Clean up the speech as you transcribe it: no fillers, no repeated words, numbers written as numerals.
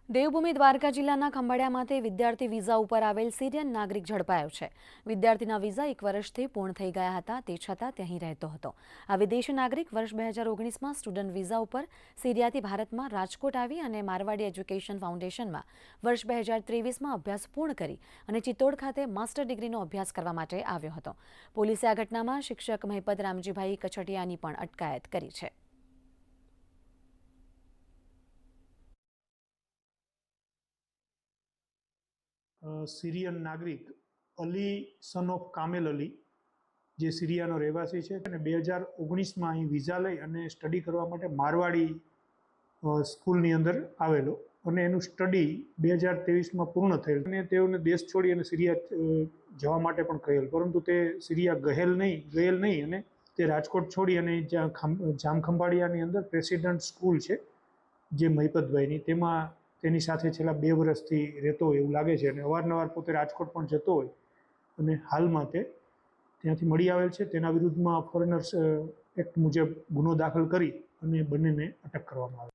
દેવભૂમિ દ્વારકા જિલ્લાના ખંભાળિયામાંથી વિદ્યાર્થી વિઝા ઉપર આવેલ સિરિયન નાગરિક ઝડપાયો છે। વિદ્યાર્થીના વિઝા 1 વર્ષથી પૂર્ણ થઈ ગયા હતા, તે છતાં ત્યાં રહેતો હતો। આ વિદેશી નાગરિક વર્ષ 2019માં સ્ટુડન્ટ વિઝા ઉપર સિરિયાથી ભારતમાં રાજકોટ આવી અને મારવાડી એજ્યુકેશન ફાઉન્ડેશનમાં વર્ષ 2023માં અભ્યાસ પૂર્ણ કરી અને ચિત્તોડ ખાતે માસ્ટર ડિગ્રીનો અભ્યાસ કરવા માટે આવ્યો હતો। પોલીસે આ ઘટનામાં શિક્ષક મહિપત રામજીભાઈ કછટિયાની પણ અટકાયત કરી છે। સિરિયન નાગરિક અલી સન ઓફ કામેલ અલી જે સિરિયાનો રહેવાસી છે અને 2019માં અહીં વિઝા લઈ અને સ્ટડી કરવા માટે મારવાડી સ્કૂલની અંદર આવેલો અને એનું સ્ટડી 2023માં પૂર્ણ થયેલ અને તેઓને દેશ છોડી અને સિરિયા જવા માટે પણ કહેલ, પરંતુ તે સિરિયા ગયેલ નહીં અને તે રાજકોટ છોડી અને જામખંભાળિયાની અંદર પ્રેસિડેન્ટ સ્કૂલ છે જે મહિપતભાઈની, તેમાં તેની સાથે છેલ્લા 2 વર્ષથી રહેતો હોય એવું લાગે છે અને અવારનવાર પોતે રાજકોટ પણ જતો હોય અને હાલમાં તે ત્યાંથી મળી આવેલ છે। તેના વિરુદ્ધમાં ફોરેનર્સ એક્ટ મુજબ ગુનો દાખલ કરી અને બંનેને અટક કરવામાં આવે છે।